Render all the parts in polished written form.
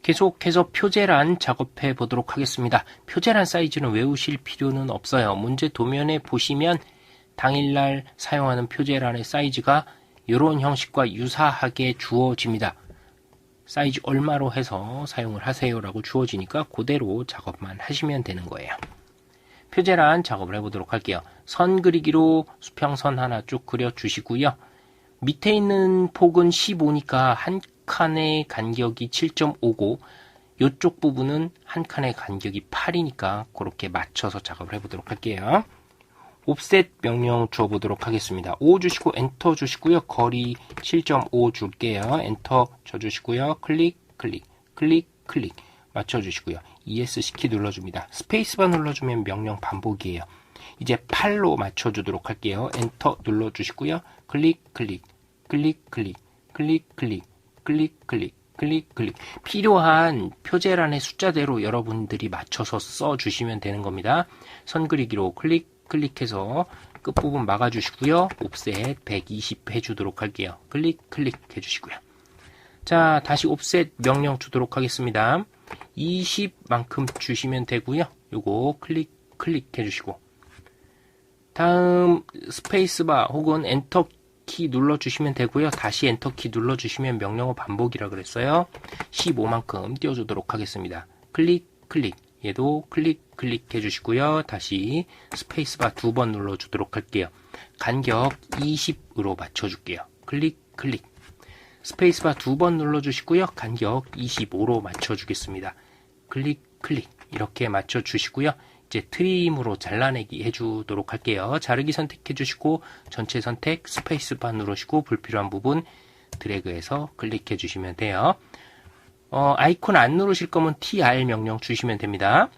계속해서 표제란 작업해 보도록 하겠습니다. 표제란 사이즈는 외우실 필요는 없어요. 문제 도면에 보시면 당일날 사용하는 표제란의 사이즈가 이런 형식과 유사하게 주어집니다. 사이즈 얼마로 해서 사용을 하세요 라고 주어지니까 그대로 작업만 하시면 되는 거예요. 표제란 작업을 해보도록 할게요. 선 그리기로 수평선 하나 쭉 그려주시고요. 밑에 있는 폭은 15니까 한 칸의 간격이 7.5고 이쪽 부분은 한 칸의 간격이 8이니까 그렇게 맞춰서 작업을 해보도록 할게요. 옵셋 명령 줘보도록 하겠습니다. 5 주시고 엔터 주시고요. 거리 7.5 줄게요. 엔터 쳐주시고요. 클릭 클릭 클릭 클릭 맞춰주시고요. ESC 키 눌러줍니다. 스페이스바 눌러주면 명령 반복이에요. 이제 8로 맞춰주도록 할게요. 엔터 눌러주시고요. 클릭 클릭 클릭 클릭 클릭 클릭 클릭 클릭 클릭 클릭 필요한 표제란의 숫자대로 여러분들이 맞춰서 써주시면 되는 겁니다. 선 그리기로 클릭해서 끝부분 막아주시고요. 옵셋 120 해주도록 할게요. 클릭 해주시고요. 자, 다시 옵셋 명령 주도록 하겠습니다. 20만큼 주시면 되고요. 요거 클릭 해주시고 다음 스페이스바 혹은 엔터 키 눌러주시면 되고요. 다시 엔터 키 눌러주시면 명령어 반복이라 그랬어요. 15만큼 띄워주도록 하겠습니다. 클릭 얘도 클릭 해주시고요. 다시 스페이스바 2번 눌러주도록 할게요. 간격 20으로 맞춰줄게요. 클릭 스페이스바 2번 눌러주시고요. 간격 25로 맞춰주겠습니다. 클릭 이렇게 맞춰주시고요. 이제 트림으로 잘라내기 해주도록 할게요. 자르기 선택해주시고 전체 선택 스페이스바 누르시고 불필요한 부분 드래그해서 클릭해 주시면 돼요. 아이콘 안 누르실 거면 TR 명령 주시면 됩니다.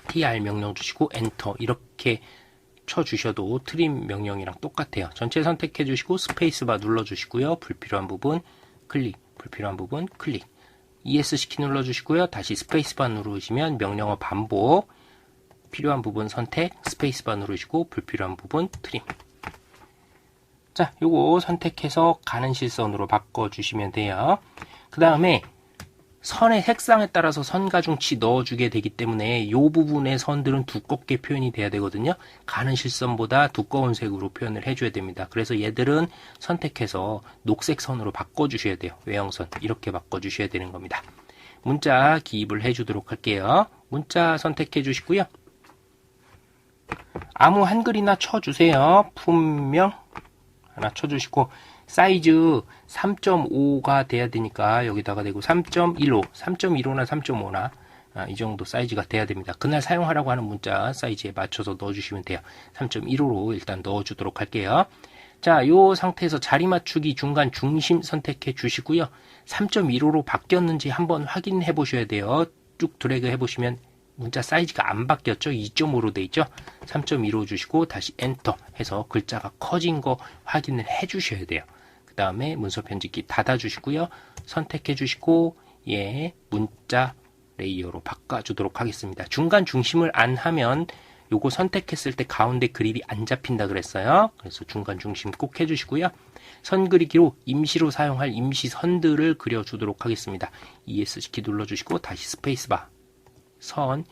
TR 명령 주시고 엔터 이렇게 쳐주셔도 트림 명령이랑 똑같아요. 전체 선택해 주시고 스페이스바 눌러주시고요. 불필요한 부분 클릭, 불필요한 부분 클릭. ESC 키 눌러주시고요. 다시 스페이스바 누르시면 명령어 반복. 필요한 부분 선택, 스페이스바 누르시고 불필요한 부분 트림. 자, 요거 선택해서 가는 실선으로 바꿔주시면 돼요. 그 다음에 선의 색상에 따라서 선가중치 넣어주게 되기 때문에 이 부분의 선들은 두껍게 표현이 돼야 되거든요. 가는 실선보다 두꺼운 색으로 표현을 해줘야 됩니다. 그래서 얘들은 선택해서 녹색 선으로 바꿔주셔야 돼요. 외형선 이렇게 바꿔주셔야 되는 겁니다. 문자 기입을 해주도록 할게요. 문자 선택해 주시고요. 아무 한글이나 쳐주세요. 품명 하나 쳐주시고 사이즈 3.5가 돼야 되니까 여기다가 대고 3.15, 3.15나 3.5나 이 정도 사이즈가 돼야 됩니다. 그날 사용하라고 하는 문자 사이즈에 맞춰서 넣어주시면 돼요. 3.15로 일단 넣어주도록 할게요. 자, 요 상태에서 자리 맞추기 중간 중심 선택해 주시고요. 3.15로 바뀌었는지 한번 확인해 보셔야 돼요. 쭉 드래그 해보시면 문자 사이즈가 안 바뀌었죠? 2.5로 돼 있죠? 3.15 주시고 다시 엔터 해서 글자가 커진 거 확인을 해 주셔야 돼요. 그 다음에 문서 편집기 닫아 주시고요. 선택해 주시고 문자 레이어로 바꿔주도록 하겠습니다. 중간 중심을 안 하면 요거 선택했을 때 가운데 그립이 안 잡힌다 그랬어요. 그래서 중간 중심 꼭 해주시고요. 선 그리기로 임시로 사용할 임시 선들을 그려주도록 하겠습니다. ESC 키 눌러주시고 다시 스페이스바 선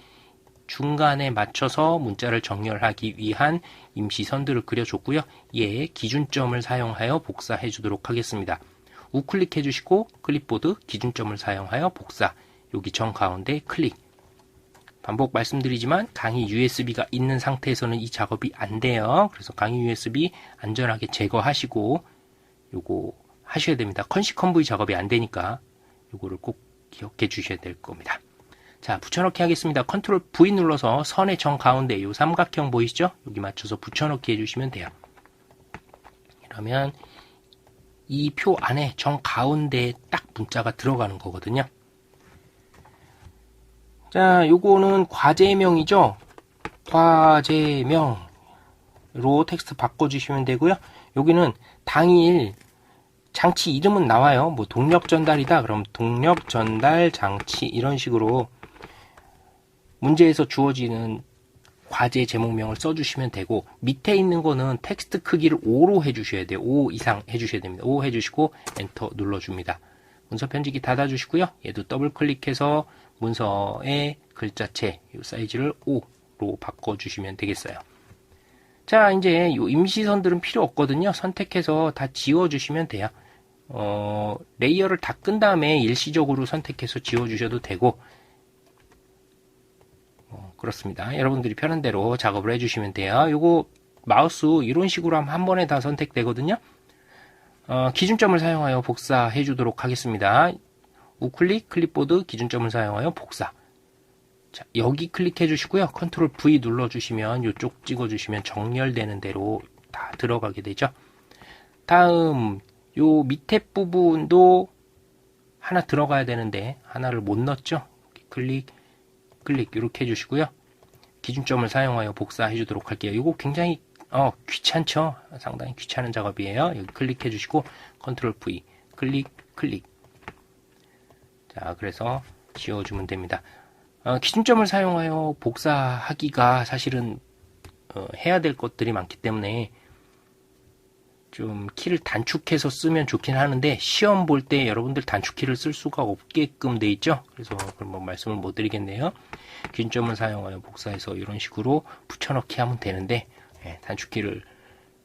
중간에 맞춰서 문자를 정렬하기 위한 임시선들을 그려줬고요. 기준점을 사용하여 복사해 주도록 하겠습니다. 우클릭해 주시고 클립보드 기준점을 사용하여 복사. 여기 정 가운데 클릭. 반복 말씀드리지만 강의 USB가 있는 상태에서는 이 작업이 안 돼요. 그래서 강의 USB 안전하게 제거하시고 요거 하셔야 됩니다. 컨버이 작업이 안 되니까 요거를 꼭 기억해 주셔야 될 겁니다. 자, 붙여넣기 하겠습니다. 컨트롤 V 눌러서 선의 정 가운데 요 삼각형 보이시죠? 여기 맞춰서 붙여넣기 해주시면 돼요. 그러면 이 표 안에 정 가운데에 딱 문자가 들어가는 거거든요. 자, 요거는 과제명이죠? 과제명으로 텍스트 바꿔주시면 되고요. 여기는 당일 장치 이름은 나와요. 뭐 동력 전달이다. 그럼 동력 전달 장치 이런 식으로 문제에서 주어지는 과제 제목명을 써주시면 되고 밑에 있는 거는 텍스트 크기를 5로 해주셔야 돼요. 5 이상 해주셔야 됩니다. 5 해주시고 엔터 눌러줍니다. 문서 편집기 닫아주시고요. 얘도 더블 클릭해서 문서의 글자체 이 사이즈를 5로 바꿔주시면 되겠어요. 자, 이제 이 임시선들은 필요 없거든요. 선택해서 다 지워주시면 돼요. 레이어를 다 끈 다음에 일시적으로 선택해서 지워주셔도 되고, 그렇습니다. 여러분들이 편한 대로 작업을 해주시면 돼요. 요거 마우스 이런 식으로 하면 한 번에 다 선택되거든요. 기준점을 사용하여 복사해 주도록 하겠습니다. 우클릭, 클립보드, 기준점을 사용하여 복사. 자, 여기 클릭해 주시고요. 컨트롤 V 눌러 주시면 이쪽 찍어 주시면 정렬되는 대로 다 들어가게 되죠. 다음 요 밑에 부분도 하나 들어가야 되는데 하나를 못 넣었죠. 클릭, 클릭 이렇게 해주시고요. 기준점을 사용하여 복사해 주도록 할게요. 이거 굉장히 귀찮죠? 상당히 귀찮은 작업이에요. 여기 클릭해 주시고 컨트롤 V, 클릭, 클릭. 자, 그래서 지워주면 됩니다. 기준점을 사용하여 복사하기가 사실은 해야 될 것들이 많기 때문에 좀 키를 단축해서 쓰면 좋긴 하는데 시험 볼 때 여러분들 단축키를 쓸 수가 없게끔 돼 있죠. 그래서 그럼 뭐 말씀을 못 드리겠네요. 기준점을 사용하여 복사해서 이런 식으로 붙여넣기 하면 되는데 단축키를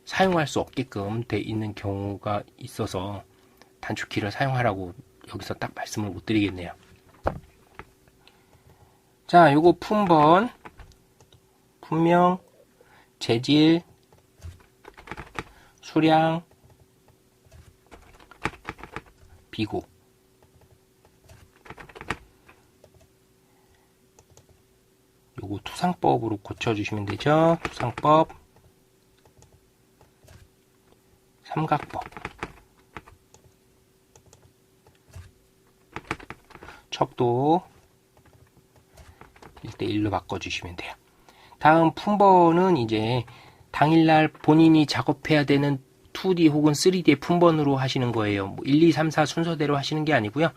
사용할 수 없게끔 돼 있는 경우가 있어서 단축키를 사용하라고 여기서 딱 말씀을 못 드리겠네요. 자, 요거 품번, 품명, 재질, 수량, 비고. 요거 투상법으로 고쳐주시면 되죠. 투상법, 삼각법, 척도 1:1로 바꿔주시면 돼요. 다음 품번은 이제 당일날 본인이 작업해야 되는 2D 혹은 3D의 품번으로 하시는 거예요. 뭐 1, 2, 3, 4 순서대로 하시는 게 아니고요.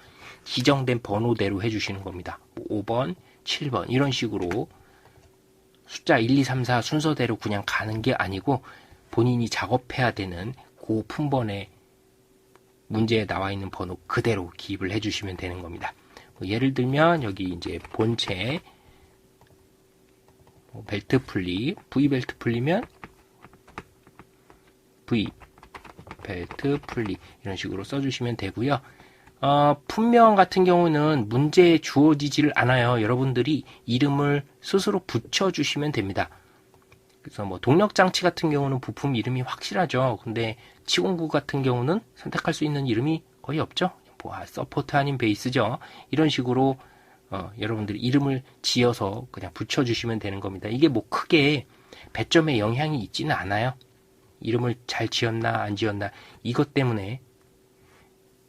지정된 번호대로 해주시는 겁니다. 뭐 5번, 7번 이런 식으로 숫자 1, 2, 3, 4 순서대로 그냥 가는 게 아니고 본인이 작업해야 되는 그 품번에 문제에 나와 있는 번호 그대로 기입을 해주시면 되는 겁니다. 뭐 예를 들면 여기 이제 본체 벨트 풀리, V 벨트 풀리면 V 벨트 풀리 이런 식으로 써주시면 되고요. 품명 같은 경우는 문제에 주어지지를 않아요. 여러분들이 이름을 스스로 붙여주시면 됩니다. 그래서 뭐 동력장치 같은 경우는 부품 이름이 확실하죠. 근데 치공구 같은 경우는 선택할 수 있는 이름이 거의 없죠. 뭐 서포트 아닌 베이스죠. 이런 식으로 여러분들이 이름을 지어서 그냥 붙여주시면 되는 겁니다. 이게 뭐 크게 배점에 영향이 있지는 않아요. 이름을 잘 지었나 안 지었나 이것 때문에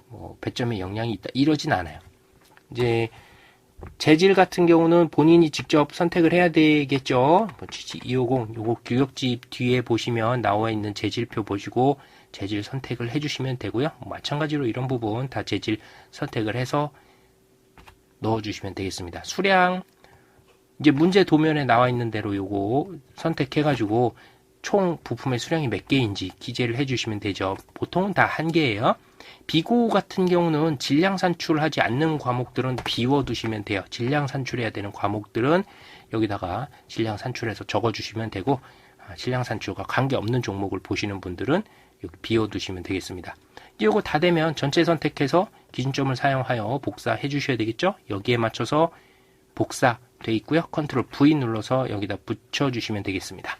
뭐 배점에 영향이 있다 이러진 않아요. 이제 재질 같은 경우는 본인이 직접 선택을 해야 되겠죠. 뭐 GG250 요거 규격집 뒤에 보시면 나와 있는 재질표 보시고 재질 선택을 해주시면 되고요. 마찬가지로 이런 부분 다 재질 선택을 해서 넣어주시면 되겠습니다. 수량 이제 문제 도면에 나와 있는 대로 요거 선택해가지고 총 부품의 수량이 몇 개인지 기재를 해주시면 되죠. 보통은 다 1개예요. 비고 같은 경우는 질량 산출하지 않는 과목들은 비워두시면 돼요. 질량 산출해야 되는 과목들은 여기다가 질량 산출해서 적어주시면 되고 질량 산출과 관계없는 종목을 보시는 분들은 여기 비워두시면 되겠습니다. 이거 다 되면 전체 선택해서 기준점을 사용하여 복사해 주셔야 되겠죠. 여기에 맞춰서 복사돼 있고요. 컨트롤 V 눌러서 여기다 붙여주시면 되겠습니다.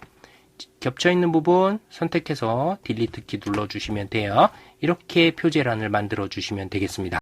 겹쳐있는 부분 선택해서 딜리트 키 눌러주시면 돼요. 이렇게 표제란을 만들어 주시면 되겠습니다.